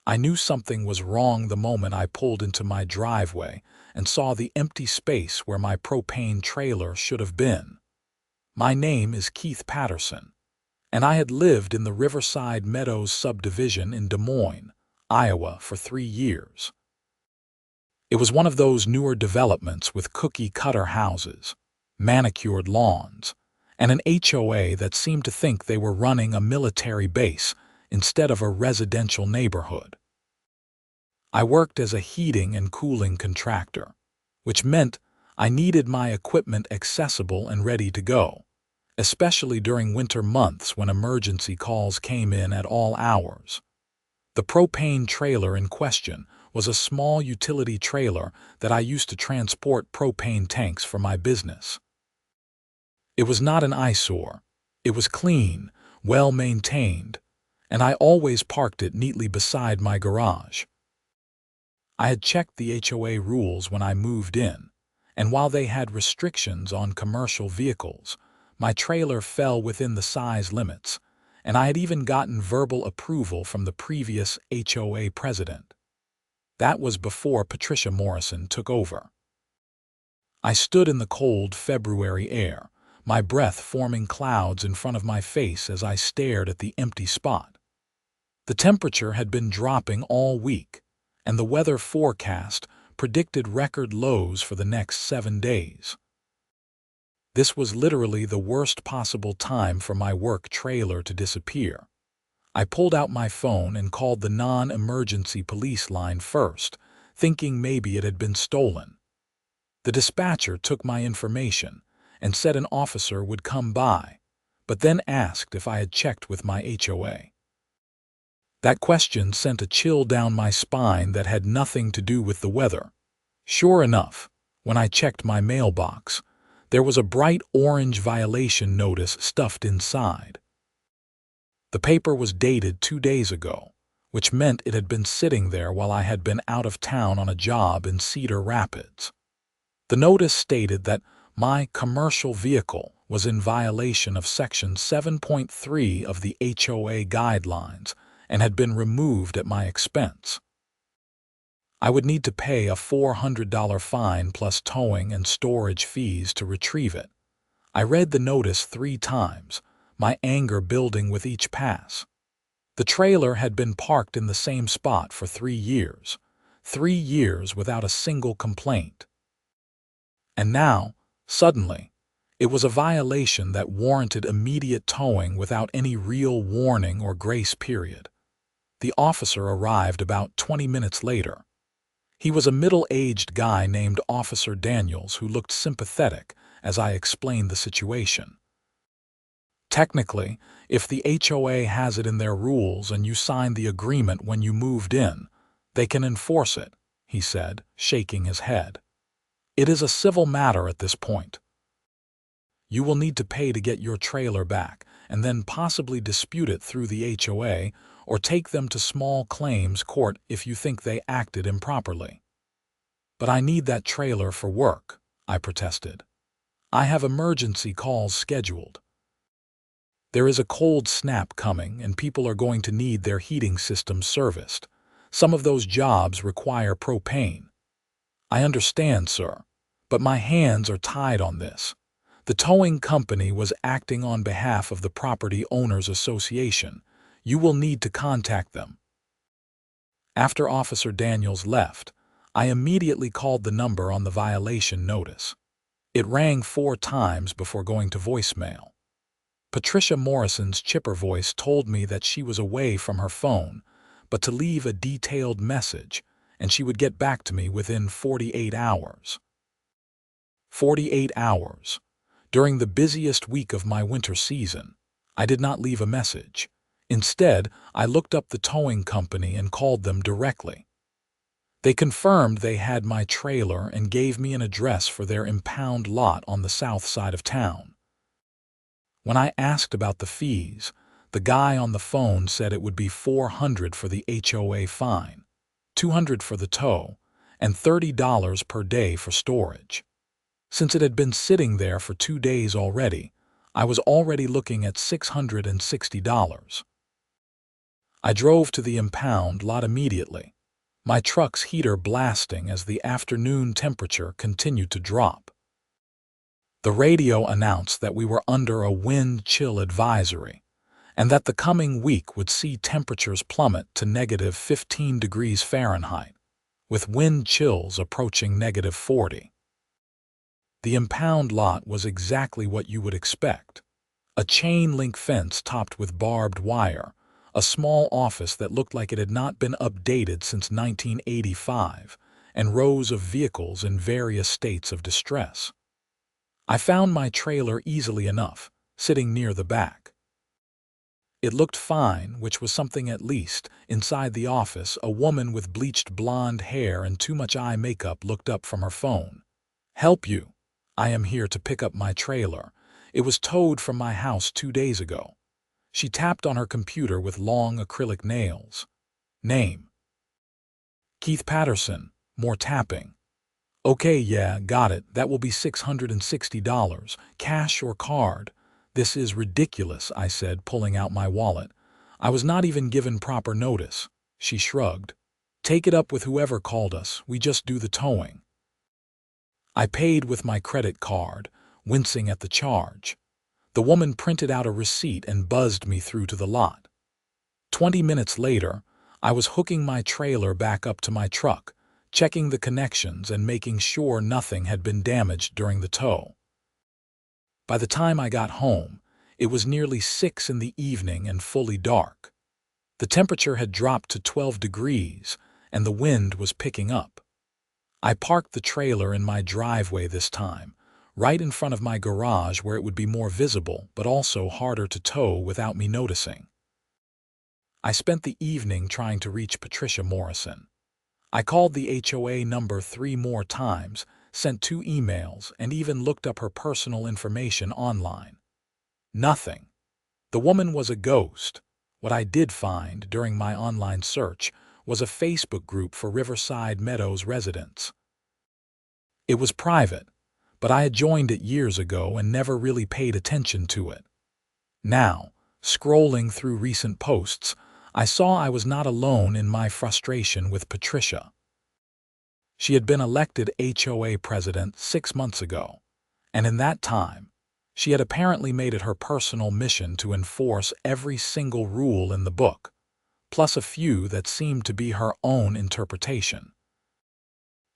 I knew something was wrong the moment I pulled into my driveway and saw the empty space where my propane trailer should have been. My name is Keith Patterson, and I had lived in the Riverside Meadows subdivision in Des Moines, Iowa for 3 years. It was one of those newer developments with cookie-cutter houses, manicured lawns, and an HOA that seemed to think they were running a military base instead of a residential neighborhood. I worked as a heating and cooling contractor, which meant I needed my equipment accessible and ready to go, especially during winter months when emergency calls came in at all hours. The propane trailer in question was a small utility trailer that I used to transport propane tanks for my business. It was not an eyesore. It was clean, well-maintained, and I always parked it neatly beside my garage. I had checked the HOA rules when I moved in, and while they had restrictions on commercial vehicles, my trailer fell within the size limits, and I had even gotten verbal approval from the previous HOA president. That was before Patricia Morrison took over. I stood in the cold February air, my breath forming clouds in front of my face as I stared at the empty spot. The temperature had been dropping all week, and the weather forecast predicted record lows for the next 7 days. This was literally the worst possible time for my work trailer to disappear. I pulled out my phone and called the non-emergency police line first, thinking maybe it had been stolen. The dispatcher took my information and said an officer would come by, but then asked if I had checked with my HOA. That question sent a chill down my spine that had nothing to do with the weather. Sure enough, when I checked my mailbox, there was a bright orange violation notice stuffed inside. The paper was dated 2 days ago, which meant it had been sitting there while I had been out of town on a job in Cedar Rapids. The notice stated that my commercial vehicle was in violation of Section 7.3 of the HOA guidelines and had been removed at my expense. I would need to pay a $400 fine plus towing and storage fees to retrieve it. I read the notice 3 times, my anger building with each pass. The trailer had been parked in the same spot for 3 years, 3 years without a single complaint. And now, suddenly, it was a violation that warranted immediate towing without any real warning or grace period. The officer arrived about 20 minutes later. He was a middle-aged guy named Officer Daniels who looked sympathetic as I explained the situation. Technically, if the HOA has it in their rules and you signed the agreement when you moved in, they can enforce it, he said, shaking his head. It is a civil matter at this point. You will need to pay to get your trailer back and then possibly dispute it through the HOA or take them to small claims court if you think they acted improperly. But I need that trailer for work, I protested. I have emergency calls scheduled. There is a cold snap coming and people are going to need their heating systems serviced. Some of those jobs require propane. I understand, sir, but my hands are tied on this. The towing company was acting on behalf of the Property Owners Association. You will need to contact them. After Officer Daniels left, I immediately called the number on the violation notice. It rang 4 times before going to voicemail. Patricia Morrison's chipper voice told me that she was away from her phone, but to leave a detailed message, and she would get back to me within 48 hours. 48 hours. During the busiest week of my winter season, I did not leave a message. Instead, I looked up the towing company and called them directly. They confirmed they had my trailer and gave me an address for their impound lot on the south side of town. When I asked about the fees, the guy on the phone said it would be $400 for the HOA fine, $200 for the tow, and $30 per day for storage. Since it had been sitting there for 2 days already, I was already looking at $660. I drove to the impound lot immediately, my truck's heater blasting as the afternoon temperature continued to drop. The radio announced that we were under a wind chill advisory, and that the coming week would see temperatures plummet to negative 15 degrees Fahrenheit, with wind chills approaching negative 40. The impound lot was exactly what you would expect. A chain-link fence topped with barbed wire, a small office that looked like it had not been updated since 1985, and rows of vehicles in various states of distress. I found my trailer easily enough, sitting near the back. It looked fine, which was something at least. Inside the office, a woman with bleached blonde hair and too much eye makeup looked up from her phone. "Help you. I am here to pick up my trailer. It was towed from my house 2 days ago." She tapped on her computer with long acrylic nails. "Name?" "Keith Patterson." More tapping. "Okay, yeah, got it. That will be $660, cash or card." "This is ridiculous," I said, pulling out my wallet. "I was not even given proper notice." She shrugged. "Take it up with whoever called us. We just do the towing." I paid with my credit card, wincing at the charge. The woman printed out a receipt and buzzed me through to the lot. 20 minutes later, I was hooking my trailer back up to my truck, checking the connections and making sure nothing had been damaged during the tow. By the time I got home, it was nearly 6 in the evening and fully dark. The temperature had dropped to 12 degrees, and the wind was picking up. I parked the trailer in my driveway this time, right in front of my garage where it would be more visible but also harder to tow without me noticing. I spent the evening trying to reach Patricia Morrison. I called the HOA number 3 more times, sent 2 emails, and even looked up her personal information online. Nothing. The woman was a ghost. What I did find during my online search was a Facebook group for Riverside Meadows residents. It was private, but I had joined it years ago and never really paid attention to it. Now, scrolling through recent posts, I saw I was not alone in my frustration with Patricia. She had been elected HOA president 6 months ago, and in that time, she had apparently made it her personal mission to enforce every single rule in the book, plus a few that seemed to be her own interpretation.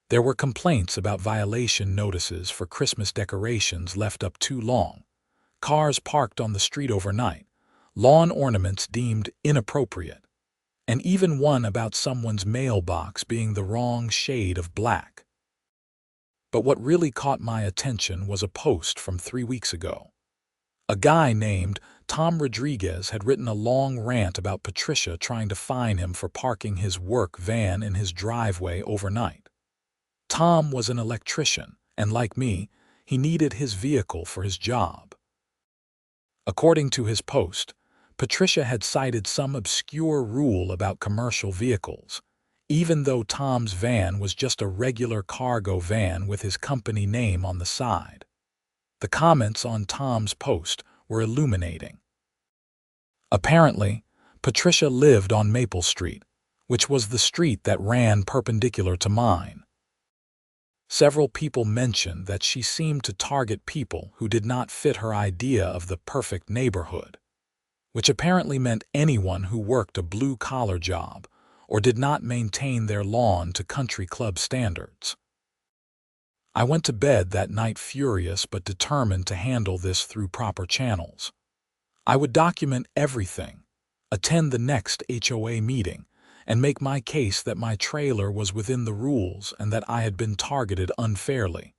There were complaints about violation notices for Christmas decorations left up too long, cars parked on the street overnight, lawn ornaments deemed inappropriate, and even one about someone's mailbox being the wrong shade of black. But what really caught my attention was a post from 3 weeks ago. A guy named Tom Rodriguez had written a long rant about Patricia trying to fine him for parking his work van in his driveway overnight. Tom was an electrician, and like me, he needed his vehicle for his job. According to his post, Patricia had cited some obscure rule about commercial vehicles, even though Tom's van was just a regular cargo van with his company name on the side. The comments on Tom's post were illuminating. Apparently, Patricia lived on Maple Street, which was the street that ran perpendicular to mine. Several people mentioned that she seemed to target people who did not fit her idea of the perfect neighborhood, which apparently meant anyone who worked a blue-collar job or did not maintain their lawn to country club standards. I went to bed that night furious but determined to handle this through proper channels. I would document everything, attend the next HOA meeting, and make my case that my trailer was within the rules and that I had been targeted unfairly.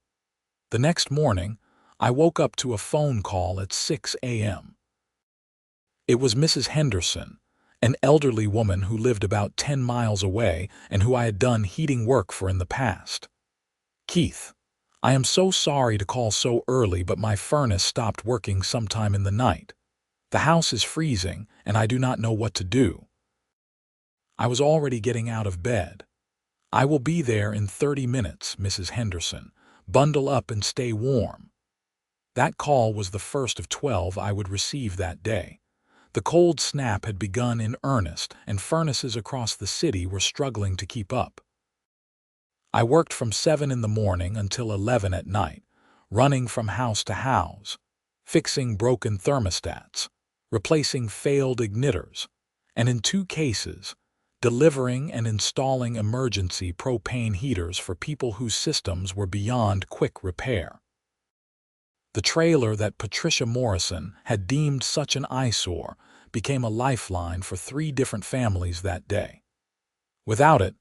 The next morning, I woke up to a phone call at 6 a.m. It was Mrs. Henderson, an elderly woman who lived about 10 miles away and who I had done heating work for in the past. "Keith, I am so sorry to call so early, but my furnace stopped working sometime in the night. The house is freezing, and I do not know what to do." I was already getting out of bed. "I will be there in 30 minutes, Mrs. Henderson. Bundle up and stay warm." That call was the first of 12 I would receive that day. The cold snap had begun in earnest, and furnaces across the city were struggling to keep up. I worked from 7 in the morning until 11 at night, running from house to house, fixing broken thermostats, replacing failed ignitors, and in 2 cases, delivering and installing emergency propane heaters for people whose systems were beyond quick repair. The trailer that Patricia Morrison had deemed such an eyesore became a lifeline for 3 different families that day. Without it,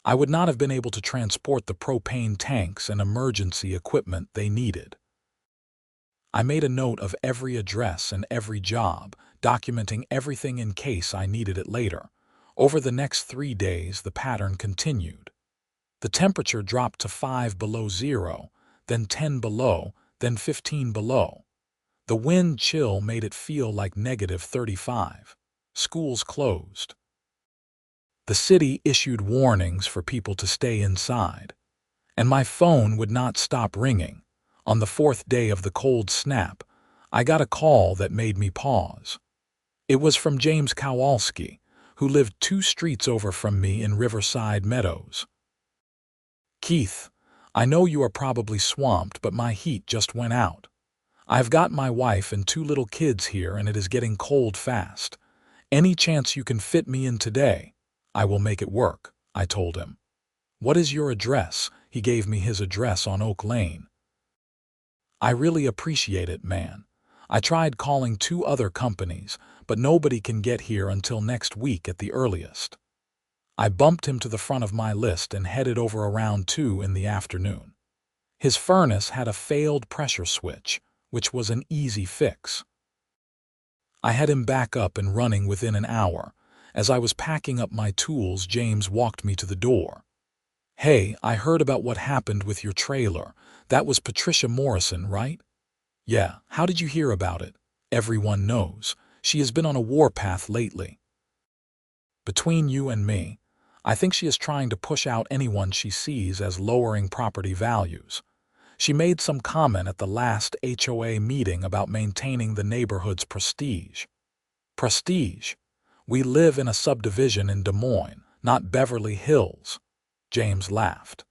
I would not have been able to transport the propane tanks and emergency equipment they needed. I made a note of every address and every job, documenting everything in case I needed it later. Over the next 3 days, the pattern continued. The temperature dropped to 5 below zero, then 10 below, then 15 below. The wind chill made it feel like -35. Schools closed. The city issued warnings for people to stay inside, and my phone would not stop ringing. On the 4th day of the cold snap, I got a call that made me pause. It was from James Kowalski, who lived 2 streets over from me in Riverside Meadows. "Keith, I know you are probably swamped, but my heat just went out. I've got my wife and 2 little kids here, and it is getting cold fast. Any chance you can fit me in today? I will make it work," I told him. "What is your address?" He gave me his address on Oak Lane. "I really appreciate it, man. I tried calling 2 other companies, but nobody can get here until next week at the earliest." I bumped him to the front of my list and headed over around 2 in the afternoon. His furnace had a failed pressure switch, which was an easy fix. I had him back up and running within an hour. As I was packing up my tools, James walked me to the door. "Hey, I heard about what happened with your trailer. That was Patricia Morrison, right?" "Yeah, how did you hear about it?" "Everyone knows. She has been on a warpath lately. Between you and me, I think she is trying to push out anyone she sees as lowering property values. She made some comment at the last HOA meeting about maintaining the neighborhood's prestige." "Prestige? We live in a subdivision in Des Moines, not Beverly Hills." James laughed.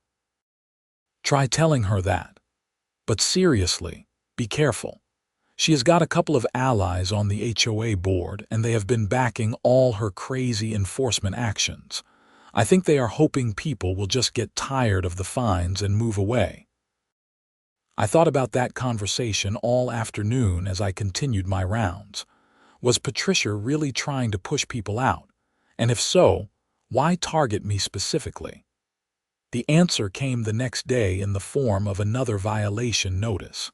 "Try telling her that. But seriously, be careful. She has got a couple of allies on the HOA board, and they have been backing all her crazy enforcement actions. I think they are hoping people will just get tired of the fines and move away." I thought about that conversation all afternoon as I continued my rounds. Was Patricia really trying to push people out? And if so, why target me specifically? The answer came the next day in the form of another violation notice.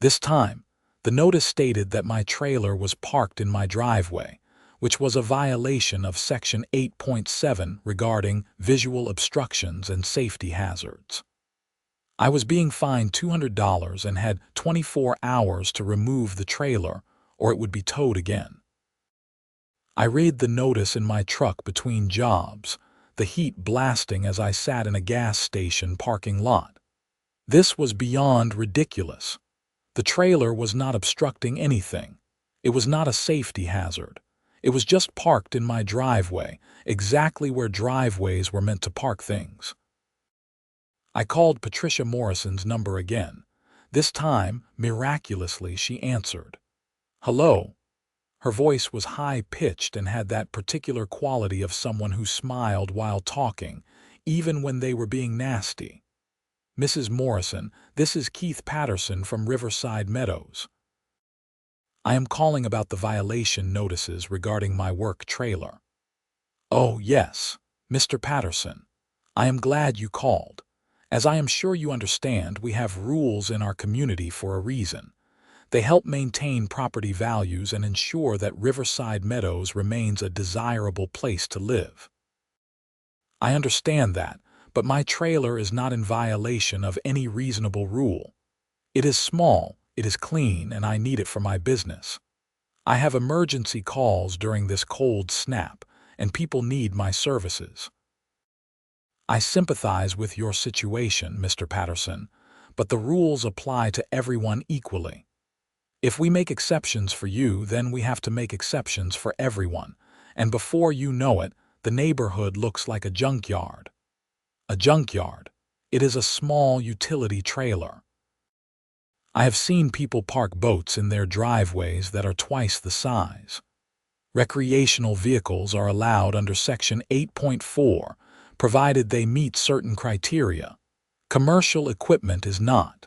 This time, the notice stated that my trailer was parked in my driveway, which was a violation of Section 8.7 regarding visual obstructions and safety hazards. I was being fined $200 and had 24 hours to remove the trailer, or it would be towed again. I read the notice in my truck between jobs, the heat blasting as I sat in a gas station parking lot. This was beyond ridiculous. The trailer was not obstructing anything. It was not a safety hazard. It was just parked in my driveway, exactly where driveways were meant to park things. I called Patricia Morrison's number again. This time, miraculously, she answered. "Hello." Her voice was high-pitched and had that particular quality of someone who smiled while talking, even when they were being nasty. "Mrs. Morrison, this is Keith Patterson from Riverside Meadows. I am calling about the violation notices regarding my work trailer." "Oh, yes, Mr. Patterson. I am glad you called. As I am sure you understand, we have rules in our community for a reason. They help maintain property values and ensure that Riverside Meadows remains a desirable place to live. I understand that, but my trailer is not in violation of any reasonable rule. It is small, it is clean, and I need it for my business. I have emergency calls during this cold snap, and people need my services. I sympathize with your situation, Mr. Patterson, but the rules apply to everyone equally. If we make exceptions for you, then we have to make exceptions for everyone. And before you know it, the neighborhood looks like a junkyard. A junkyard. It is a small utility trailer. I have seen people park boats in their driveways that are twice the size. Recreational vehicles are allowed under Section 8.4, provided they meet certain criteria. Commercial equipment is not.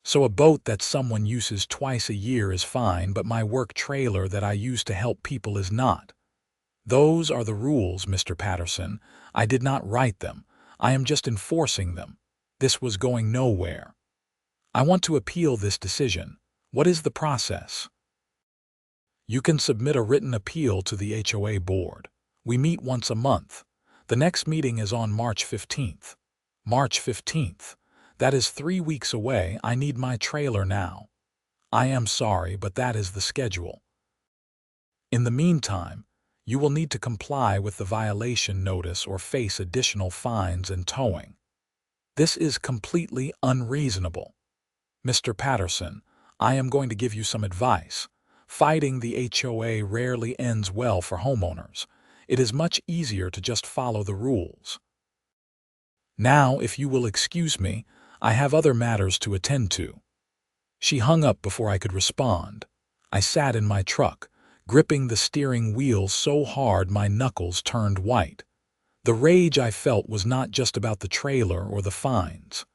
So a boat that someone uses twice a year is fine, but my work trailer that I use to help people is not. Those are the rules, Mr. Patterson. I did not write them. I am just enforcing them. This was going nowhere. I want to appeal this decision. What is the process? You can submit a written appeal to the HOA board. We meet once a month. The next meeting is on March 15th. March 15th. That is 3 weeks away. I need my trailer now. I am sorry, but that is the schedule. In the meantime, you will need to comply with the violation notice or face additional fines and towing. This is completely unreasonable. Mr. Patterson, I am going to give you some advice. Fighting the HOA rarely ends well for homeowners. It is much easier to just follow the rules. Now, if you will excuse me, I have other matters to attend to. She hung up before I could respond. I sat in my truck, gripping the steering wheel so hard my knuckles turned white. The rage I felt was not just about the trailer or the fines.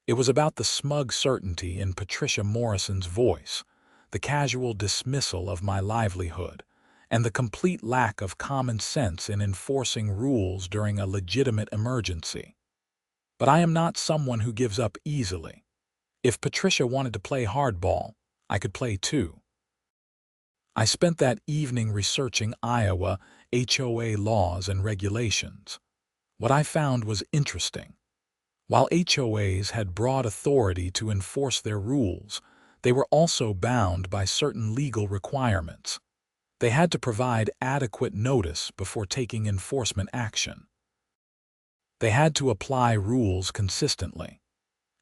It was about the smug certainty in Patricia Morrison's voice, the casual dismissal of my livelihood, and the complete lack of common sense in enforcing rules during a legitimate emergency. But I am not someone who gives up easily. If Patricia wanted to play hardball, I could play too. I spent that evening researching Iowa HOA laws and regulations. What I found was interesting. While HOAs had broad authority to enforce their rules, they were also bound by certain legal requirements. They had to provide adequate notice before taking enforcement action. They had to apply rules consistently,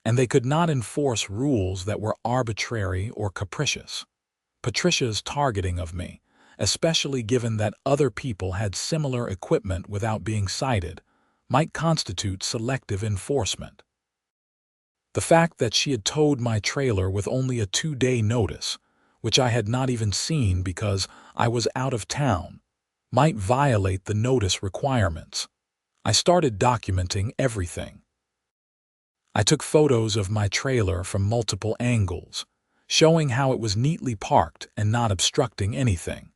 and they could not enforce rules that were arbitrary or capricious. Patricia's targeting of me, especially given that other people had similar equipment without being cited, might constitute selective enforcement. The fact that she had towed my trailer with only a 2-day notice, which I had not even seen because I was out of town, might violate the notice requirements. I started documenting everything. I took photos of my trailer from multiple angles, showing how it was neatly parked and not obstructing anything.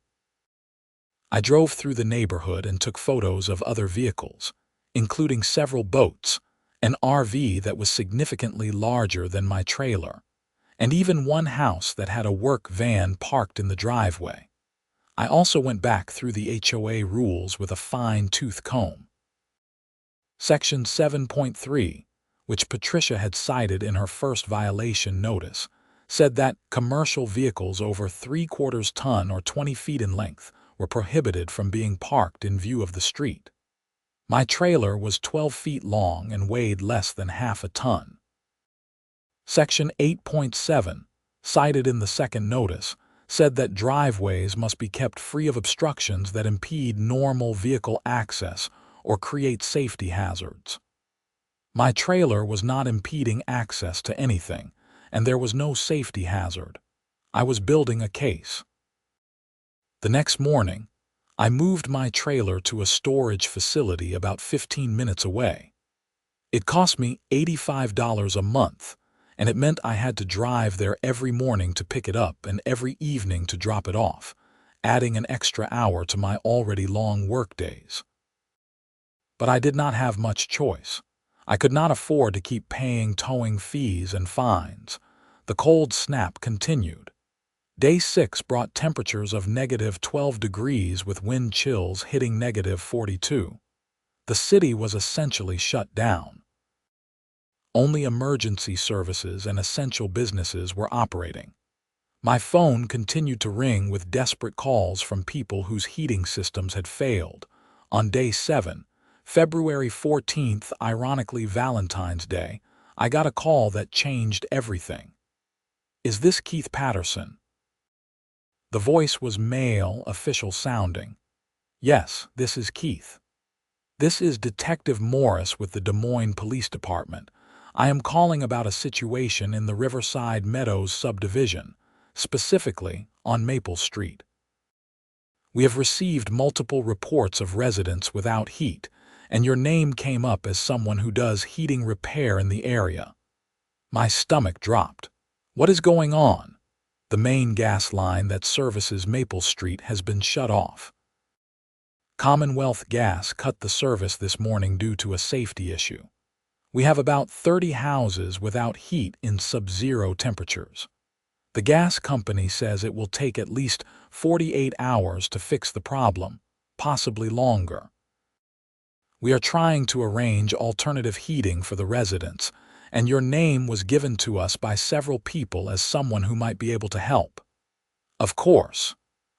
I drove through the neighborhood and took photos of other vehicles, including several boats, an RV that was significantly larger than my trailer, and even one house that had a work van parked in the driveway. I also went back through the HOA rules with a fine-tooth comb. Section 7.3, which Patricia had cited in her first violation notice, said that commercial vehicles over 3/4 ton or 20 feet in length were prohibited from being parked in view of the street. My trailer was 12 feet long and weighed less than half a ton. Section 8.7, cited in the second notice, said that driveways must be kept free of obstructions that impede normal vehicle access or create safety hazards. My trailer was not impeding access to anything, and there was no safety hazard. I was building a case. The next morning, I moved my trailer to a storage facility about 15 minutes away. It cost me $85 a month, and it meant I had to drive there every morning to pick it up and every evening to drop it off, adding an extra hour to my already long workdays. But I did not have much choice. I could not afford to keep paying towing fees and fines. The cold snap continued. Day 6 brought temperatures of -12 degrees with wind chills hitting -42. The city was essentially shut down. Only emergency services and essential businesses were operating. My phone continued to ring with desperate calls from people whose heating systems had failed. On day 7, February 14th, ironically Valentine's Day, I got a call that changed everything. Is this Keith Patterson? The voice was male, official sounding. Yes, this is Keith. This is Detective Morris with the Des Moines Police Department. I am calling about a situation in the Riverside Meadows subdivision, specifically on Maple Street. We have received multiple reports of residents without heat, and your name came up as someone who does heating repair in the area. My stomach dropped. What is going on? The main gas line that services Maple Street has been shut off. Commonwealth Gas cut the service this morning due to a safety issue. We have about 30 houses without heat in sub-zero temperatures. The gas company says it will take at least 48 hours to fix the problem, possibly longer. We are trying to arrange alternative heating for the residents, and your name was given to us by several people as someone who might be able to help. Of course.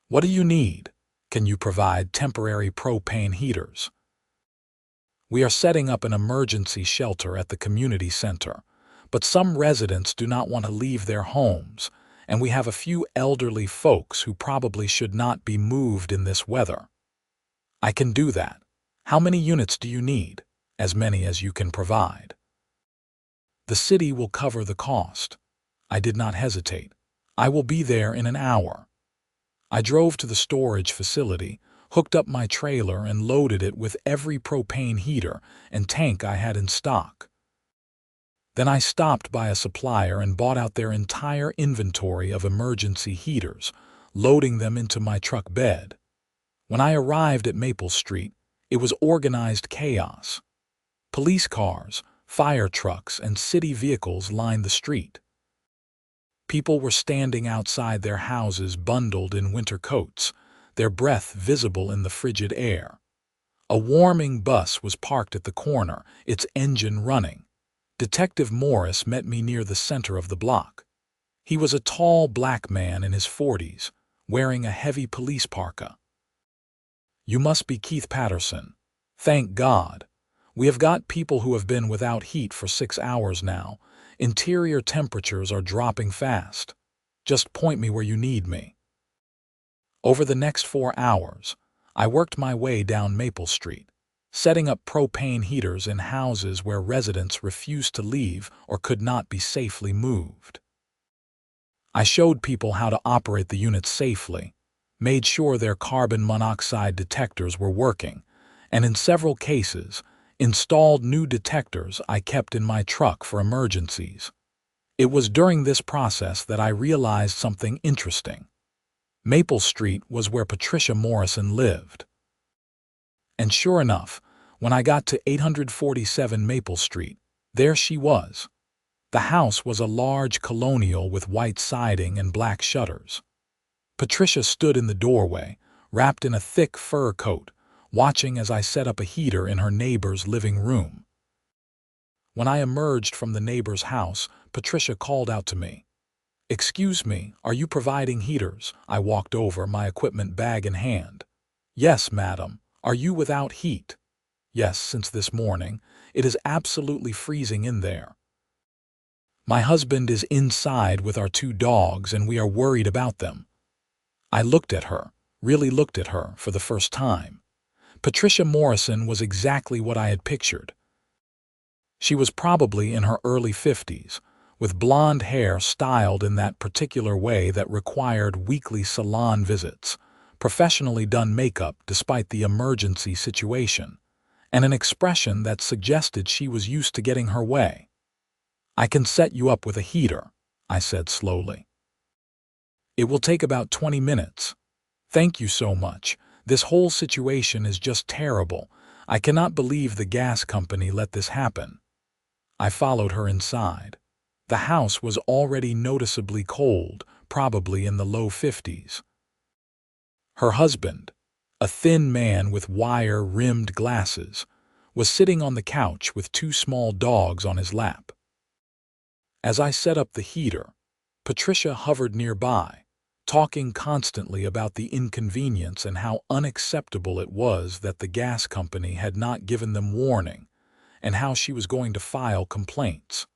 What do you need? Can you provide temporary propane heaters? We are setting up an emergency shelter at the community center, but some residents do not want to leave their homes, and we have a few elderly folks who probably should not be moved in this weather. I can do that. How many units do you need? As many as you can provide. The city will cover the cost. I did not hesitate. I will be there in an hour. I drove to the storage facility, hooked up my trailer, and loaded it with every propane heater and tank I had in stock. Then I stopped by a supplier and bought out their entire inventory of emergency heaters, loading them into my truck bed. When I arrived at Maple Street, it was organized chaos. Police cars, fire trucks, and city vehicles lined the street. People were standing outside their houses bundled in winter coats, their breath visible in the frigid air. A warming bus was parked at the corner, its engine running. Detective Morris met me near the center of the block. He was a tall black man in his 40s, wearing a heavy police parka. You must be Keith Patterson. Thank God. We have got people who have been without heat for 6 hours now. Interior temperatures are dropping fast. Just point me where you need me. Over the next 4 hours, I worked my way down Maple Street, setting up propane heaters in houses where residents refused to leave or could not be safely moved. I showed people how to operate the units safely, made sure their carbon monoxide detectors were working, and in several cases, installed new detectors I kept in my truck for emergencies. It was during this process that I realized something interesting. Maple Street was where Patricia Morrison lived. And sure enough, when I got to 847 Maple Street, there she was. The house was a large colonial with white siding and black shutters. Patricia stood in the doorway, wrapped in a thick fur coat, watching as I set up a heater in her neighbor's living room. When I emerged from the neighbor's house, Patricia called out to me. "Excuse me, are you providing heaters?" I walked over, my equipment bag in hand. "Yes, madam. Are you without heat?" "Yes, since this morning. It is absolutely freezing in there. My husband is inside with our 2 dogs and we are worried about them." I looked at her, really looked at her for the first time. Patricia Morrison was exactly what I had pictured. She was probably in her early 50s, with blonde hair styled in that particular way that required weekly salon visits, professionally done makeup despite the emergency situation, and an expression that suggested she was used to getting her way. "I can set you up with a heater," I said slowly. "It will take about 20 minutes. Thank you so much. This whole situation is just terrible. I cannot believe the gas company let this happen." I followed her inside. The house was already noticeably cold, probably in the low 50s. Her husband, a thin man with wire-rimmed glasses, was sitting on the couch with 2 small dogs on his lap. As I set up the heater, Patricia hovered nearby, talking constantly about the inconvenience and how unacceptable it was that the gas company had not given them warning, and how she was going to file complaints.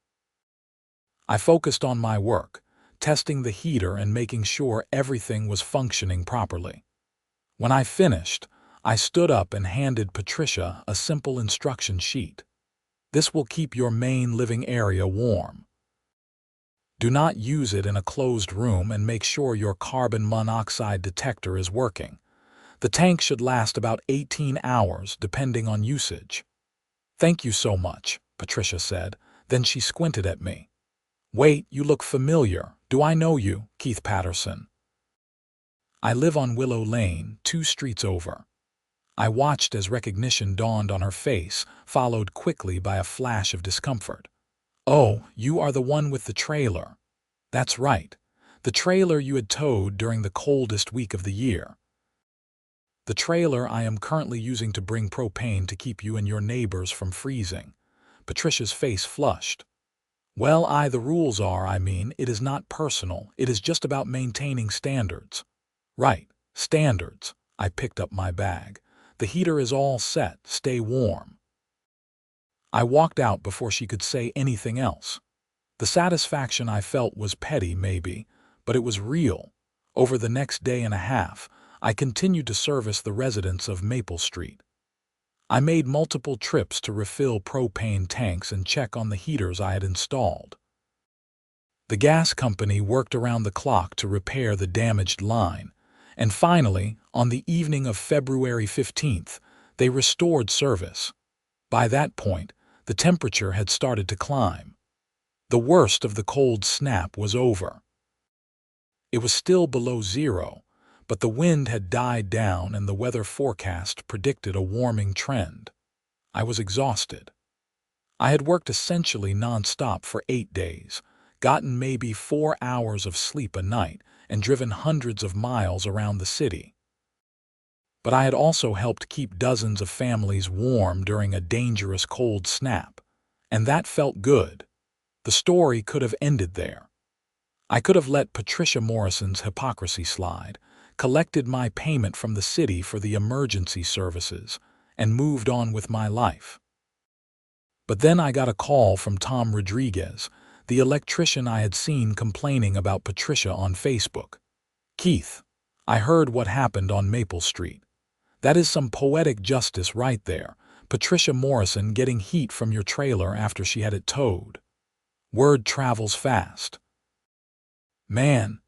I focused on my work, testing the heater and making sure everything was functioning properly. When I finished, I stood up and handed Patricia a simple instruction sheet. This will keep your main living area warm. Do not use it in a closed room and make sure your carbon monoxide detector is working. The tank should last about 18 hours depending on usage. Thank you so much, Patricia said. Then she squinted at me. Wait, you look familiar. Do I know you, Keith Patterson? I live on Willow Lane, 2 streets over. I watched as recognition dawned on her face, followed quickly by a flash of discomfort. Oh, you are the one with the trailer. That's right. The trailer you had towed during the coldest week of the year. The trailer I am currently using to bring propane to keep you and your neighbors from freezing. Patricia's face flushed. Well, the rules are, it is not personal. It is just about maintaining standards. Right, standards. I picked up my bag. The heater is all set. Stay warm. I walked out before she could say anything else. The satisfaction I felt was petty, maybe, but it was real. Over the next day and a half, I continued to service the residents of Maple Street. I made multiple trips to refill propane tanks and check on the heaters I had installed. The gas company worked around the clock to repair the damaged line, and finally, on the evening of February 15th, they restored service. By that point, the temperature had started to climb. The worst of the cold snap was over. It was still below zero, but the wind had died down and the weather forecast predicted a warming trend. I was exhausted. I had worked essentially nonstop for 8 days, gotten maybe 4 hours of sleep a night, and driven hundreds of miles around the city. But I had also helped keep dozens of families warm during a dangerous cold snap, and that felt good. The story could have ended there. I could have let Patricia Morrison's hypocrisy slide, collected my payment from the city for the emergency services, and moved on with my life. But then I got a call from Tom Rodriguez, the electrician I had seen complaining about Patricia on Facebook. Keith, I heard what happened on Maple Street. That is some poetic justice right there. Patricia Morrison getting heat from your trailer after she had it towed. Word travels fast. Man,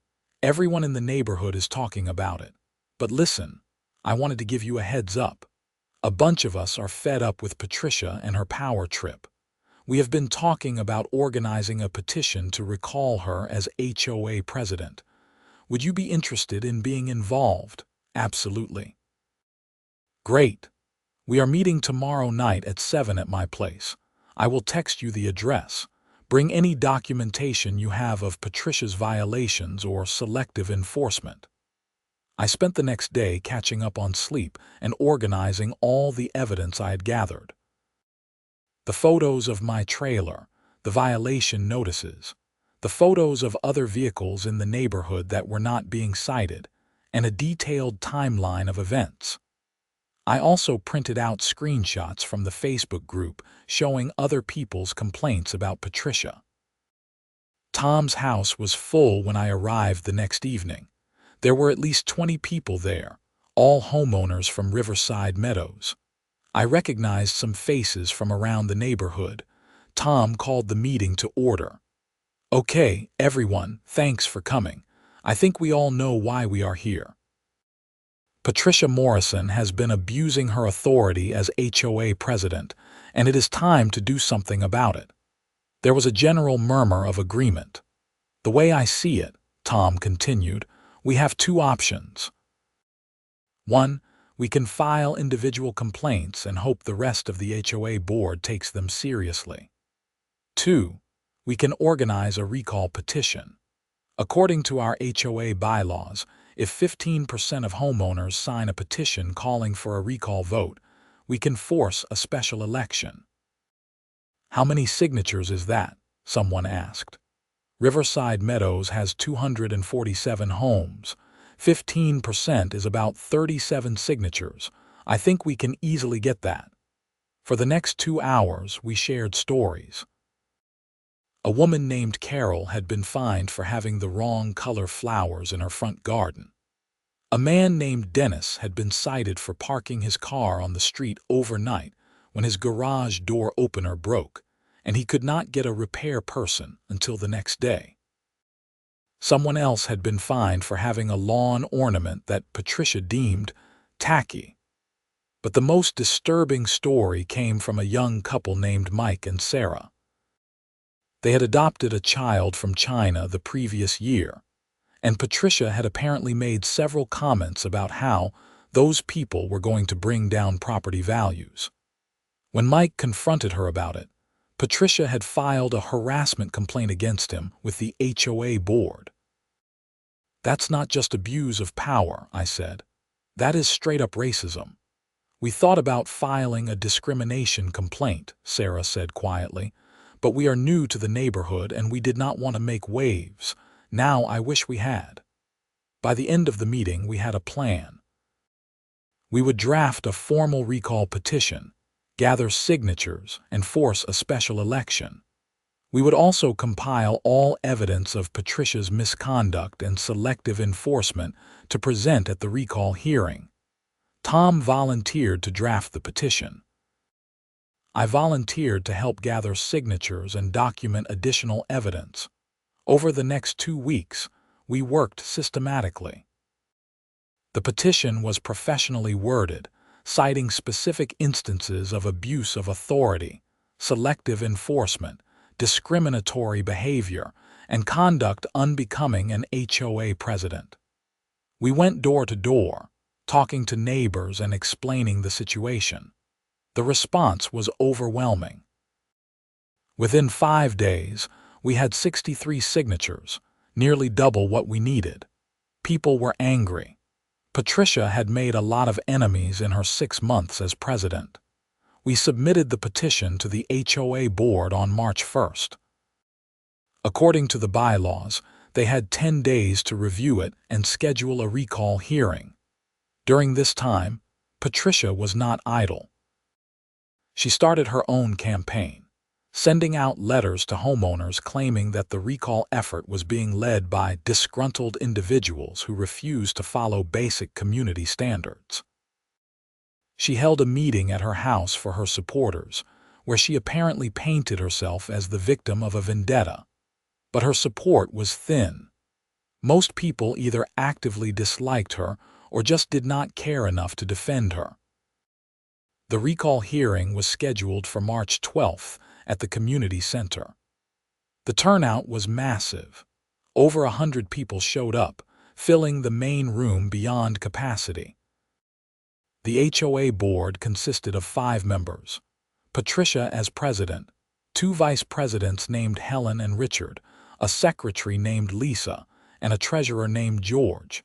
everyone in the neighborhood is talking about it. But listen, I wanted to give you a heads up. A bunch of us are fed up with Patricia and her power trip. We have been talking about organizing a petition to recall her as HOA president. Would you be interested in being involved? Absolutely. Great. We are meeting tomorrow night at 7 at my place. I will text you the address. Bring any documentation you have of Patricia's violations or selective enforcement. I spent the next day catching up on sleep and organizing all the evidence I had gathered. The photos of my trailer, the violation notices, the photos of other vehicles in the neighborhood that were not being cited, and a detailed timeline of events. I also printed out screenshots from the Facebook group showing other people's complaints about Patricia. Tom's house was full when I arrived the next evening. There were at least 20 people there, all homeowners from Riverside Meadows. I recognized some faces from around the neighborhood. Tom called the meeting to order. Okay, everyone, thanks for coming. I think we all know why we are here. Patricia Morrison has been abusing her authority as HOA president, and it is time to do something about it. There was a general murmur of agreement. The way I see it, Tom continued, we have 2 options. 1, we can file individual complaints and hope the rest of the HOA board takes them seriously. 2, we can organize a recall petition. According to our HOA bylaws, if 15% of homeowners sign a petition calling for a recall vote, we can force a special election. How many signatures is that? Someone asked. Riverside Meadows has 247 homes. 15% is about 37 signatures. I think we can easily get that. For the next 2 hours, we shared stories. A woman named Carol had been fined for having the wrong color flowers in her front garden. A man named Dennis had been cited for parking his car on the street overnight when his garage door opener broke, and he could not get a repair person until the next day. Someone else had been fined for having a lawn ornament that Patricia deemed tacky. But the most disturbing story came from a young couple named Mike and Sarah. They had adopted a child from China the previous year, and Patricia had apparently made several comments about how those people were going to bring down property values. When Mike confronted her about it, Patricia had filed a harassment complaint against him with the HOA board. "That's not just abuse of power," I said. "That is straight-up racism." "We thought about filing a discrimination complaint," Sarah said quietly, "but we are new to the neighborhood and we did not want to make waves. Now I wish we had." By the end of the meeting, we had a plan. We would draft a formal recall petition, gather signatures, and force a special election. We would also compile all evidence of Patricia's misconduct and selective enforcement to present at the recall hearing. Tom volunteered to draft the petition. I volunteered to help gather signatures and document additional evidence. Over the next 2 weeks, we worked systematically. The petition was professionally worded, citing specific instances of abuse of authority, selective enforcement, discriminatory behavior, and conduct unbecoming an HOA president. We went door to door, talking to neighbors and explaining the situation. The response was overwhelming. Within 5 days, we had 63 signatures, nearly double what we needed. People were angry. Patricia had made a lot of enemies in her 6 months as president. We submitted the petition to the HOA board on March 1st. According to the bylaws, they had 10 days to review it and schedule a recall hearing. During this time, Patricia was not idle. She started her own campaign, sending out letters to homeowners claiming that the recall effort was being led by disgruntled individuals who refused to follow basic community standards. She held a meeting at her house for her supporters, where she apparently painted herself as the victim of a vendetta. But her support was thin. Most people either actively disliked her or just did not care enough to defend her. The recall hearing was scheduled for March 12th at the community center. The turnout was massive. Over 100 people showed up, filling the main room beyond capacity. The HOA board consisted of 5 members: Patricia as president, 2 vice presidents named Helen and Richard, a secretary named Lisa, and a treasurer named George.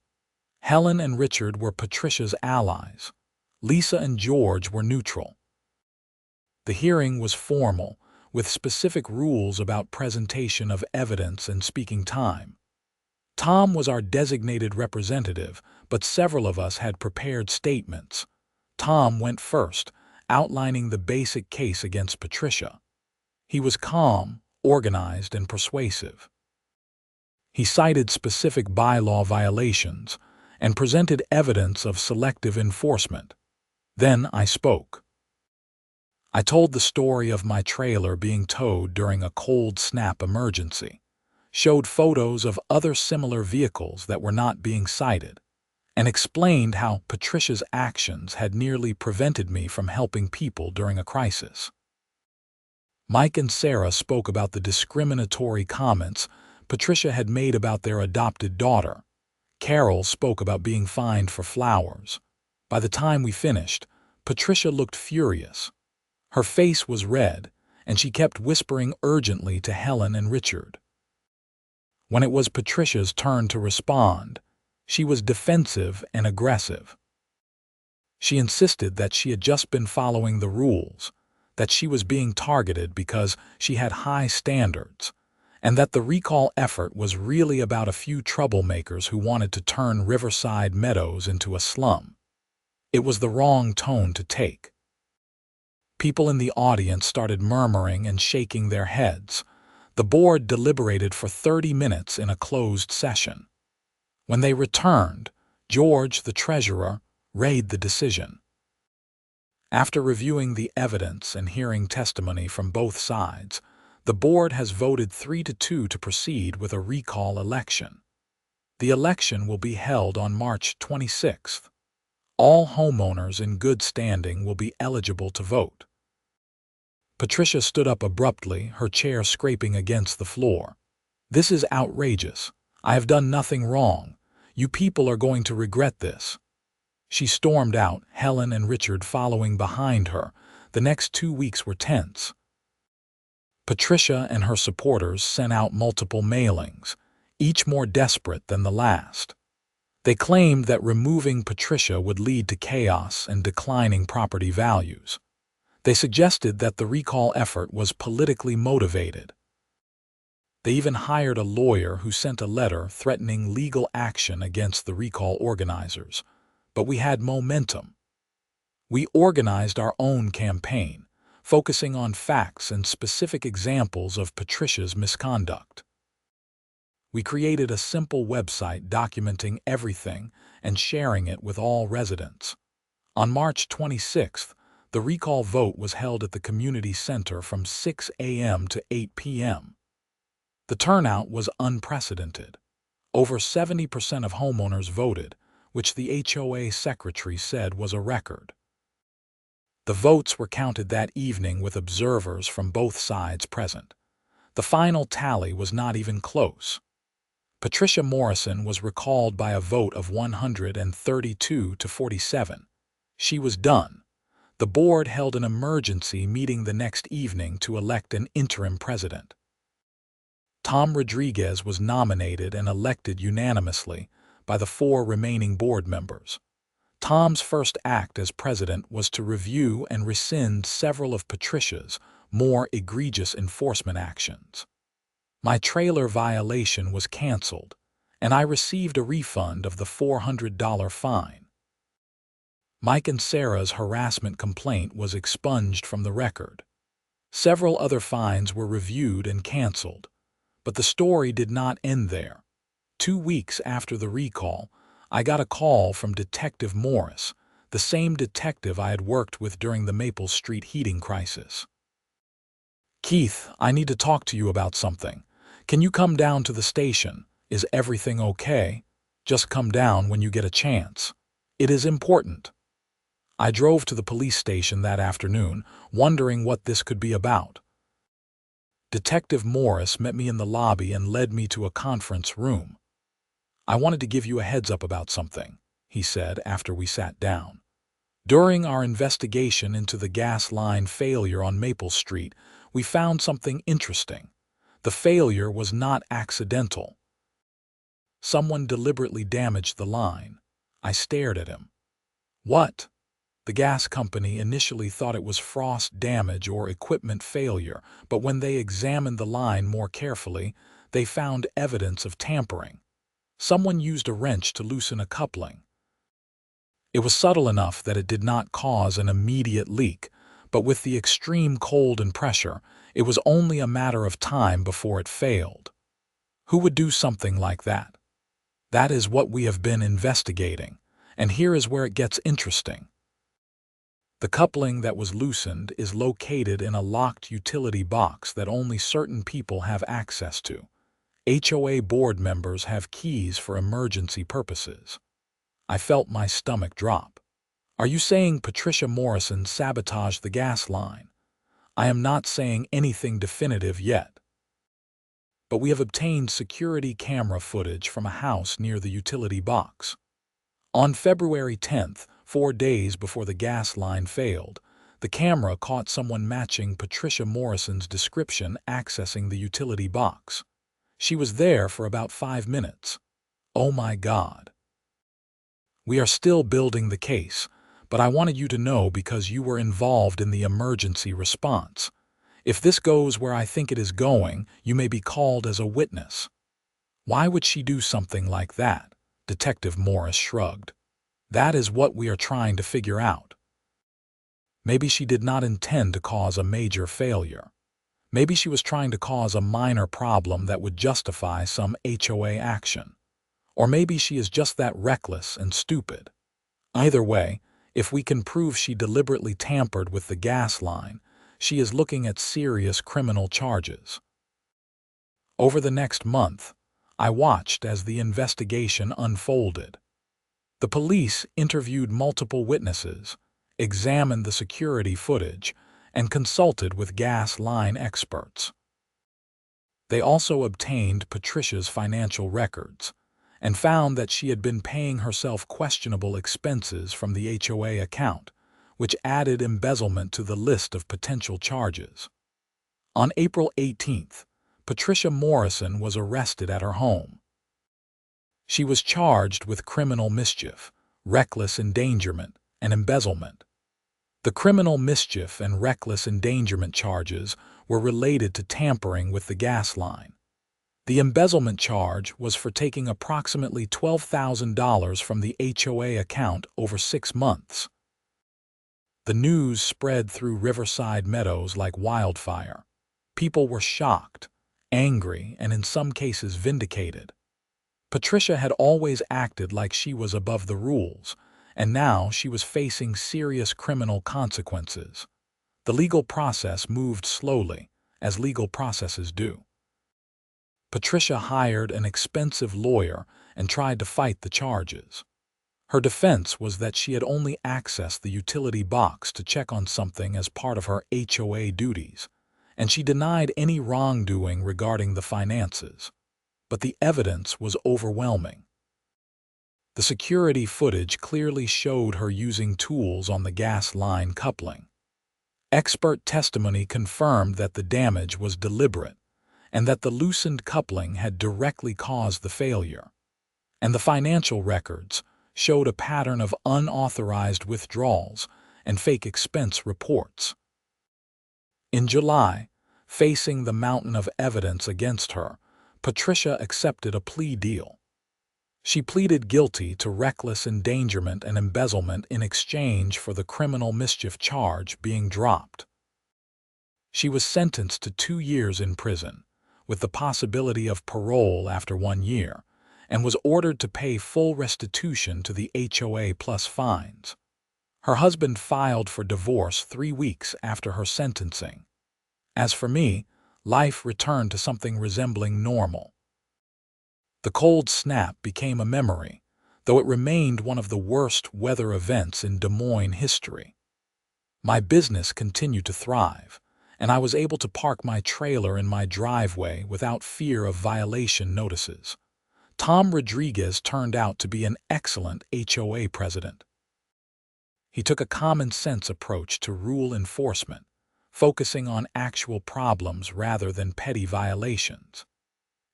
Helen and Richard were Patricia's allies. Lisa and George were neutral. The hearing was formal, with specific rules about presentation of evidence and speaking time. Tom was our designated representative, but several of us had prepared statements. Tom went first, outlining the basic case against Patricia. He was calm, organized, and persuasive. He cited specific bylaw violations and presented evidence of selective enforcement. Then I spoke. I told the story of my trailer being towed during a cold snap emergency, showed photos of other similar vehicles that were not being cited, and explained how Patricia's actions had nearly prevented me from helping people during a crisis. Mike and Sarah spoke about the discriminatory comments Patricia had made about their adopted daughter. Carol spoke about being fined for flowers. By the time we finished, Patricia looked furious. Her face was red, and she kept whispering urgently to Helen and Richard. When it was Patricia's turn to respond, she was defensive and aggressive. She insisted that she had just been following the rules, that she was being targeted because she had high standards, and that the recall effort was really about a few troublemakers who wanted to turn Riverside Meadows into a slum. It was the wrong tone to take. People in the audience started murmuring and shaking their heads. The board deliberated for 30 minutes in a closed session. When they returned, George, the treasurer, read the decision. After reviewing the evidence and hearing testimony from both sides, the board has voted 3-2 to proceed with a recall election. The election will be held on March 26th. All homeowners in good standing will be eligible to vote. Patricia stood up abruptly, her chair scraping against the floor. "This is outrageous. I have done nothing wrong. You people are going to regret this." She stormed out, Helen and Richard following behind her. The next 2 weeks were tense. Patricia and her supporters sent out multiple mailings, each more desperate than the last. They claimed that removing Patricia would lead to chaos and declining property values. They suggested that the recall effort was politically motivated. They even hired a lawyer who sent a letter threatening legal action against the recall organizers. But we had momentum. We organized our own campaign, focusing on facts and specific examples of Patricia's misconduct. We created a simple website documenting everything and sharing it with all residents. On March 26th, the recall vote was held at the community center from 6 a.m. to 8 p.m. The turnout was unprecedented. Over 70% of homeowners voted, which the HOA secretary said was a record. The votes were counted that evening with observers from both sides present. The final tally was not even close. Patricia Morrison was recalled by a vote of 132 to 47. She was done. The board held an emergency meeting the next evening to elect an interim president. Tom Rodriguez was nominated and elected unanimously by the 4 remaining board members. Tom's first act as president was to review and rescind several of Patricia's more egregious enforcement actions. My trailer violation was canceled, and I received a refund of the $400 fine. Mike and Sarah's harassment complaint was expunged from the record. Several other fines were reviewed and canceled, but the story did not end there. 2 weeks after the recall, I got a call from Detective Morris, the same detective I had worked with during the Maple Street heating crisis. "Keith, I need to talk to you about something. Can you come down to the station? Is everything okay? Just come down when you get a chance. It is important." I drove to the police station that afternoon, wondering what this could be about. Detective Morris met me in the lobby and led me to a conference room. "I wanted to give you a heads up about something," he said after we sat down. "During our investigation into the gas line failure on Maple Street, we found something interesting. The failure was not accidental. Someone deliberately damaged the line." I stared at him. "What?" The gas company initially thought it was frost damage or equipment failure, but when they examined the line more carefully, they found evidence of tampering. Someone used a wrench to loosen a coupling. It was subtle enough that it did not cause an immediate leak, but with the extreme cold and pressure, it was only a matter of time before it failed. Who would do something like that? That is what we have been investigating, and here is where it gets interesting. The coupling that was loosened is located in a locked utility box that only certain people have access to. HOA board members have keys for emergency purposes. I felt my stomach drop. "Are you saying Patricia Morrison sabotaged the gas line?" "I am not saying anything definitive yet. But we have obtained security camera footage from a house near the utility box. On February 10th, 4 days before the gas line failed, the camera caught someone matching Patricia Morrison's description accessing the utility box. She was there for about 5 minutes. Oh my God. We are still building the case, but I wanted you to know because you were involved in the emergency response. If this goes where I think it is going, you may be called as a witness." "Why would she do something like that?" Detective Morris shrugged. "That is what we are trying to figure out. Maybe she did not intend to cause a major failure. Maybe she was trying to cause a minor problem that would justify some HOA action. Or maybe she is just that reckless and stupid. Either way, if we can prove she deliberately tampered with the gas line, she is looking at serious criminal charges. Over the next month, I watched as the investigation unfolded. The police interviewed multiple witnesses, examined the security footage, and consulted with gas line experts. They also obtained Patricia's financial records and found that she had been paying herself questionable expenses from the HOA account, which added embezzlement to the list of potential charges. On April 18th, Patricia Morrison was arrested at her home. She was charged with criminal mischief, reckless endangerment, and embezzlement. The criminal mischief and reckless endangerment charges were related to tampering with the gas line. The embezzlement charge was for taking approximately $12,000 from the HOA account over 6 months. The news spread through Riverside Meadows like wildfire. People were shocked, angry, and in some cases vindicated. Patricia had always acted like she was above the rules, and now she was facing serious criminal consequences. The legal process moved slowly, as legal processes do. Patricia hired an expensive lawyer and tried to fight the charges. Her defense was that she had only accessed the utility box to check on something as part of her HOA duties, and she denied any wrongdoing regarding the finances. But the evidence was overwhelming. The security footage clearly showed her using tools on the gas line coupling. Expert testimony confirmed that the damage was deliberate and that the loosened coupling had directly caused the failure. And the financial records showed a pattern of unauthorized withdrawals and fake expense reports. In July, facing the mountain of evidence against her, Patricia accepted a plea deal. She pleaded guilty to reckless endangerment and embezzlement in exchange for the criminal mischief charge being dropped. She was sentenced to 2 years in prison, with the possibility of parole after 1 year, and was ordered to pay full restitution to the HOA plus fines. Her husband filed for divorce 3 weeks after her sentencing. As for me, life returned to something resembling normal. The cold snap became a memory, though it remained one of the worst weather events in Des Moines history. My business continued to thrive, and I was able to park my trailer in my driveway without fear of violation notices. Tom Rodriguez turned out to be an excellent HOA president. He took a common-sense approach to rule enforcement, focusing on actual problems rather than petty violations.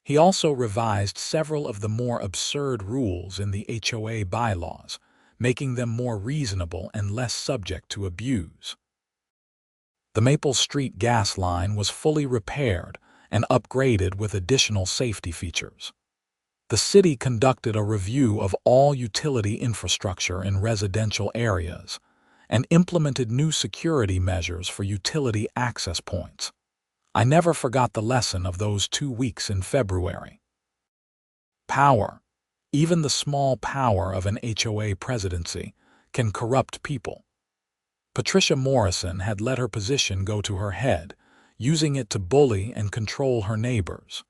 He also revised several of the more absurd rules in the HOA bylaws, making them more reasonable and less subject to abuse. The Maple Street gas line was fully repaired and upgraded with additional safety features. The city conducted a review of all utility infrastructure in residential areas and implemented new security measures for utility access points. I never forgot the lesson of those 2 weeks in February. Power, even the small power of an HOA presidency, can corrupt people. Patricia Morrison had let her position go to her head, using it to bully and control her neighbors.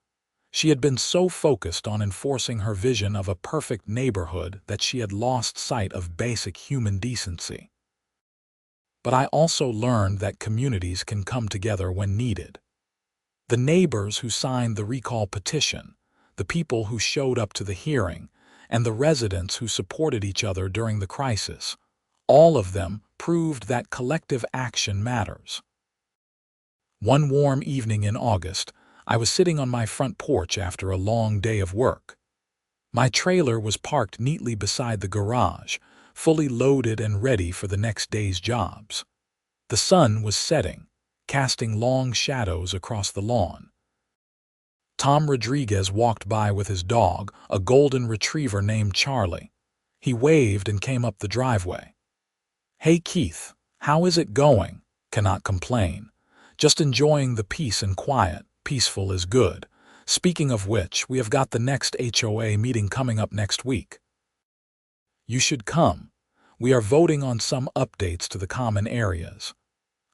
She had been so focused on enforcing her vision of a perfect neighborhood that she had lost sight of basic human decency. But I also learned that communities can come together when needed. The neighbors who signed the recall petition, the people who showed up to the hearing, and the residents who supported each other during the crisis, all of them proved that collective action matters. One warm evening in August, I was sitting on my front porch after a long day of work. My trailer was parked neatly beside the garage, fully loaded and ready for the next day's jobs. The sun was setting, casting long shadows across the lawn. Tom Rodriguez walked by with his dog, a golden retriever named Charlie. He waved and came up the driveway. "Hey Keith, how is it going? Cannot complain. Just enjoying the peace and quiet. Peaceful is good. Speaking of which, we have got the next HOA meeting coming up next week. You should come. We are voting on some updates to the common areas.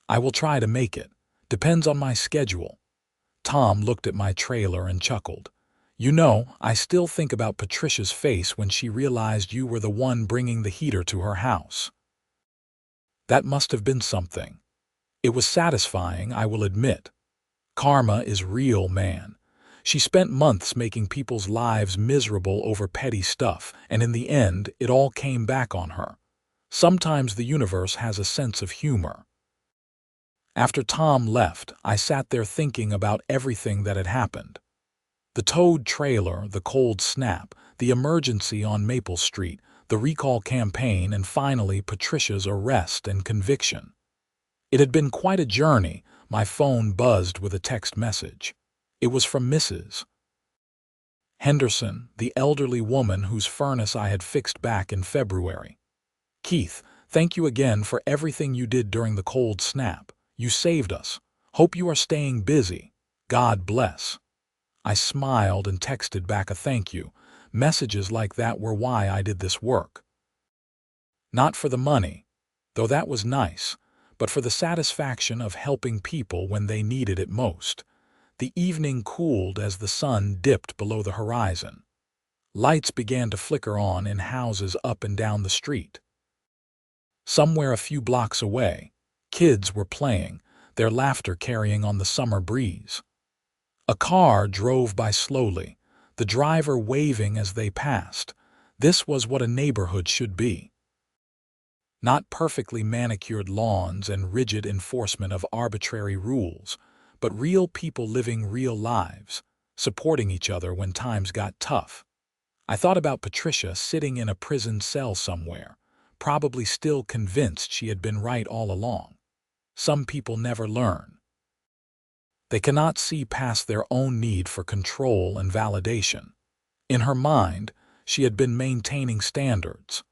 I will try to make it. Depends on my schedule. Tom looked at my trailer and chuckled. You know, I still think about Patricia's face when she realized you were the one bringing the heater to her house. That must have been something. It was satisfying, I will admit. Karma is real, man. She spent months making people's lives miserable over petty stuff, and in the end, it all came back on her. Sometimes the universe has a sense of humor. After Tom left, I sat there thinking about everything that had happened. The towed trailer, the cold snap, the emergency on Maple Street, the recall campaign, and finally Patricia's arrest and conviction. It had been quite a journey. My phone buzzed with a text message. It was from Mrs. Henderson, the elderly woman whose furnace I had fixed back in February. Keith, thank you again for everything you did during the cold snap. You saved us. Hope you are staying busy. God bless. I smiled and texted back a thank you. Messages like that were why I did this work. Not for the money, though that was nice, but for the satisfaction of helping people when they needed it most. The evening cooled as the sun dipped below the horizon. Lights began to flicker on in houses up and down the street. Somewhere a few blocks away, kids were playing, their laughter carrying on the summer breeze. A car drove by slowly, the driver waving as they passed. This was what a neighborhood should be. Not perfectly manicured lawns and rigid enforcement of arbitrary rules, but real people living real lives, supporting each other when times got tough. I thought about Patricia sitting in a prison cell somewhere, probably still convinced she had been right all along. Some people never learn. They cannot see past their own need for control and validation. In her mind, she had been maintaining standards.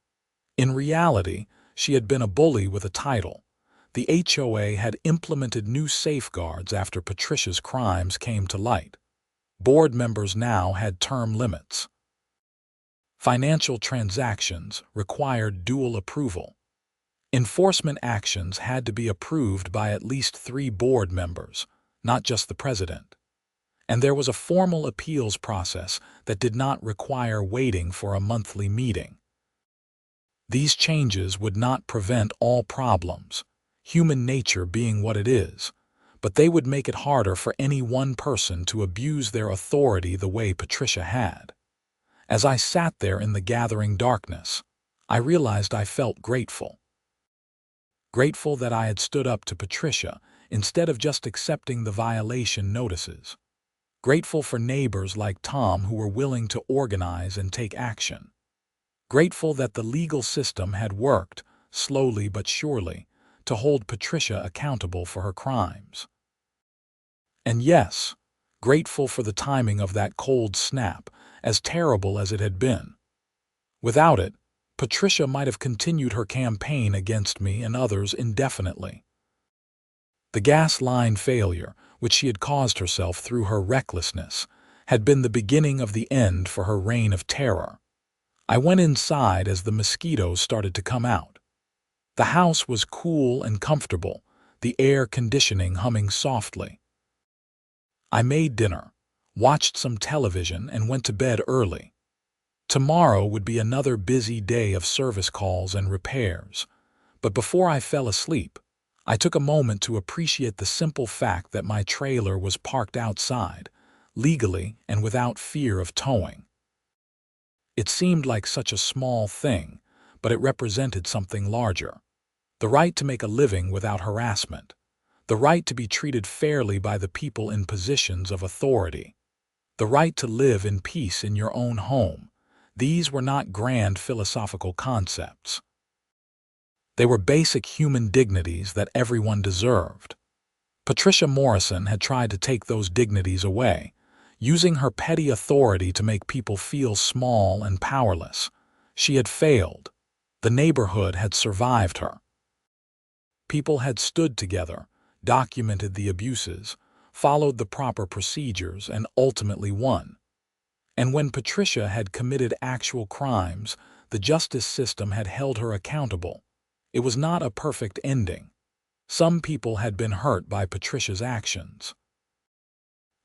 In reality, she had been a bully with a title. The HOA had implemented new safeguards after Patricia's crimes came to light. Board members now had term limits. Financial transactions required dual approval. Enforcement actions had to be approved by at least 3 board members, not just the president. And there was a formal appeals process that did not require waiting for a monthly meeting. These changes would not prevent all problems, human nature being what it is, but they would make it harder for any one person to abuse their authority the way Patricia had. As I sat there in the gathering darkness, I realized I felt grateful. Grateful that I had stood up to Patricia instead of just accepting the violation notices. Grateful for neighbors like Tom who were willing to organize and take action. Grateful that the legal system had worked, slowly but surely, to hold Patricia accountable for her crimes. And yes, grateful for the timing of that cold snap, as terrible as it had been. Without it, Patricia might have continued her campaign against me and others indefinitely. The gas line failure, which she had caused herself through her recklessness, had been the beginning of the end for her reign of terror. I went inside as the mosquitoes started to come out. The house was cool and comfortable, the air conditioning humming softly. I made dinner, watched some television, and went to bed early. Tomorrow would be another busy day of service calls and repairs, but before I fell asleep, I took a moment to appreciate the simple fact that my trailer was parked outside, legally and without fear of towing. It seemed like such a small thing, but it represented something larger. The right to make a living without harassment. The right to be treated fairly by the people in positions of authority. The right to live in peace in your own home. These were not grand philosophical concepts. They were basic human dignities that everyone deserved. Patricia Morrison had tried to take those dignities away, using her petty authority to make people feel small and powerless. She had failed. The neighborhood had survived her. People had stood together, documented the abuses, followed the proper procedures, and ultimately won. And when Patricia had committed actual crimes, the justice system had held her accountable. It was not a perfect ending. Some people had been hurt by Patricia's actions.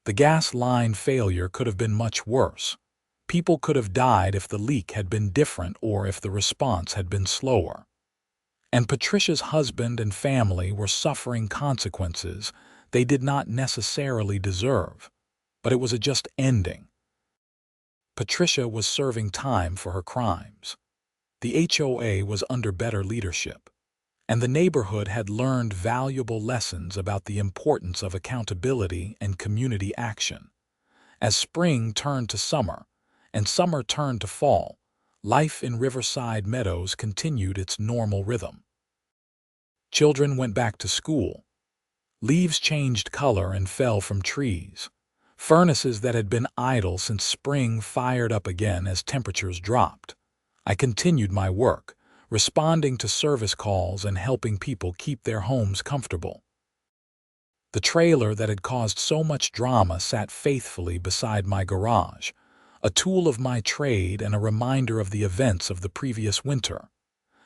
The gas line failure could have been much worse. People could have died if the leak had been different or if the response had been slower. And Patricia's husband and family were suffering consequences they did not necessarily deserve, but it was a just ending. Patricia was serving time for her crimes. The HOA was under better leadership, and the neighborhood had learned valuable lessons about the importance of accountability and community action. As spring turned to summer, and summer turned to fall, life in Riverside Meadows continued its normal rhythm. Children went back to school. Leaves changed color and fell from trees. Furnaces that had been idle since spring fired up again as temperatures dropped. I continued my work, responding to service calls and helping people keep their homes comfortable. The trailer that had caused so much drama sat faithfully beside my garage, a tool of my trade and a reminder of the events of the previous winter.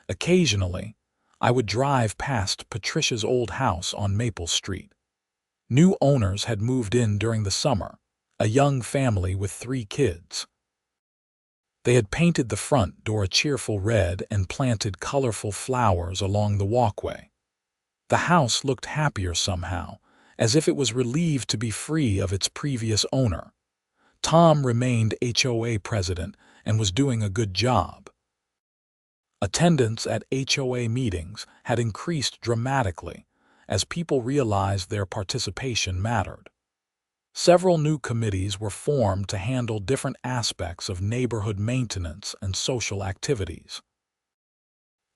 Occasionally, I would drive past Patricia's old house on Maple Street. New owners had moved in during the summer, a young family with 3 kids. They had painted the front door a cheerful red and planted colorful flowers along the walkway. The house looked happier somehow, as if it was relieved to be free of its previous owner. Tom remained HOA president and was doing a good job. Attendance at HOA meetings had increased dramatically as people realized their participation mattered. Several new committees were formed to handle different aspects of neighborhood maintenance and social activities.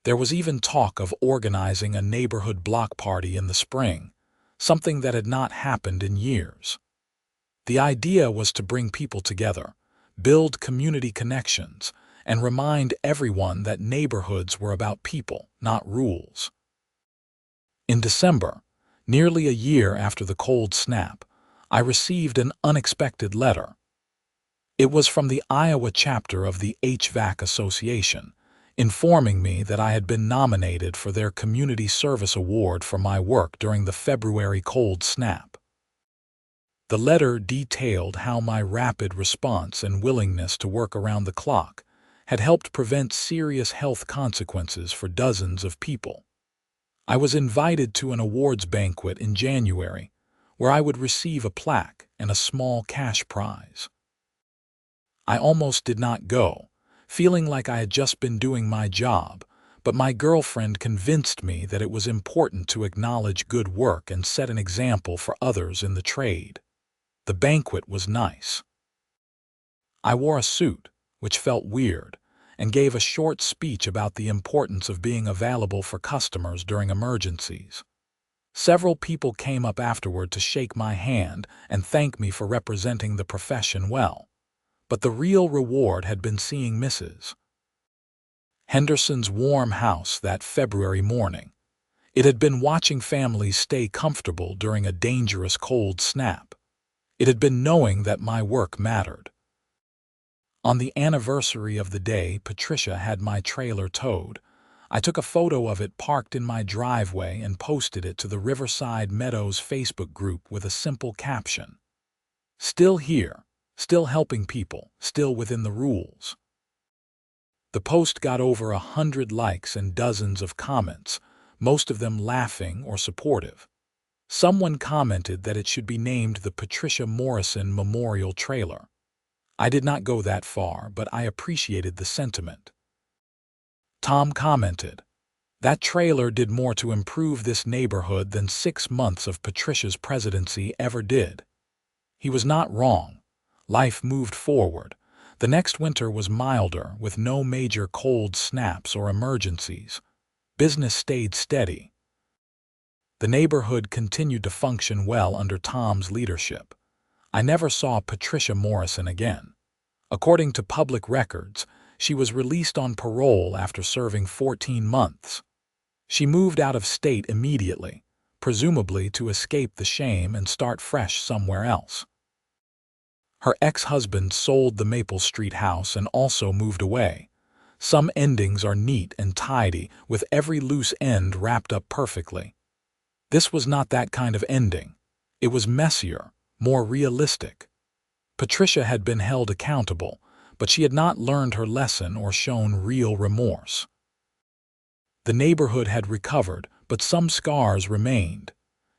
There was even talk of organizing a neighborhood block party in the spring, something that had not happened in years. The idea was to bring people together, build community connections, and remind everyone that neighborhoods were about people, not rules. In December, nearly a year after the cold snap, I received an unexpected letter. It was from the Iowa chapter of the HVAC Association, informing me that I had been nominated for their Community Service Award for my work during the February cold snap. The letter detailed how my rapid response and willingness to work around the clock had helped prevent serious health consequences for dozens of people. I was invited to an awards banquet in January, where I would receive a plaque and a small cash prize. I almost did not go, feeling like I had just been doing my job, but my girlfriend convinced me that it was important to acknowledge good work and set an example for others in the trade. The banquet was nice. I wore a suit, which felt weird, and gave a short speech about the importance of being available for customers during emergencies. Several people came up afterward to shake my hand and thank me for representing the profession well. But the real reward had been seeing Mrs. Henderson's warm house that February morning. It had been watching families stay comfortable during a dangerous cold snap. It had been knowing that my work mattered. On the anniversary of the day Patricia had my trailer towed, I took a photo of it parked in my driveway and posted it to the Riverside Meadows Facebook group with a simple caption. Still here, still helping people, still within the rules. The post got over 100 likes and dozens of comments, most of them laughing or supportive. Someone commented that it should be named the Patricia Morrison Memorial Trailer. I did not go that far, but I appreciated the sentiment. Tom commented, "That trailer did more to improve this neighborhood than 6 months of Patricia's presidency ever did." He was not wrong. Life moved forward. The next winter was milder, with no major cold snaps or emergencies. Business stayed steady. The neighborhood continued to function well under Tom's leadership. I never saw Patricia Morrison again. According to public records, she was released on parole after serving 14 months. She moved out of state immediately, presumably to escape the shame and start fresh somewhere else. Her ex-husband sold the Maple Street house and also moved away. Some endings are neat and tidy, with every loose end wrapped up perfectly. This was not that kind of ending. It was messier, more realistic. Patricia had been held accountable, but she had not learned her lesson or shown real remorse. The neighborhood had recovered, but some scars remained.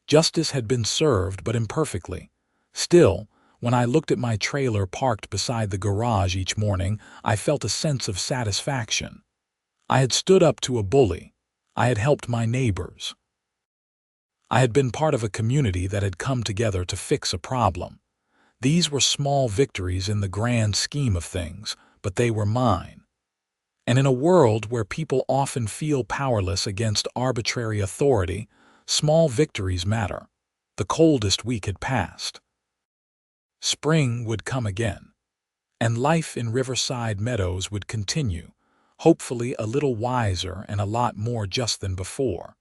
Justice had been served, but imperfectly. Still, when I looked at my trailer parked beside the garage each morning, I felt a sense of satisfaction. I had stood up to a bully. I had helped my neighbors. I had been part of a community that had come together to fix a problem. These were small victories in the grand scheme of things, but they were mine. And in a world where people often feel powerless against arbitrary authority, small victories matter. The coldest week had passed. Spring would come again, and life in Riverside Meadows would continue, hopefully a little wiser and a lot more just than before.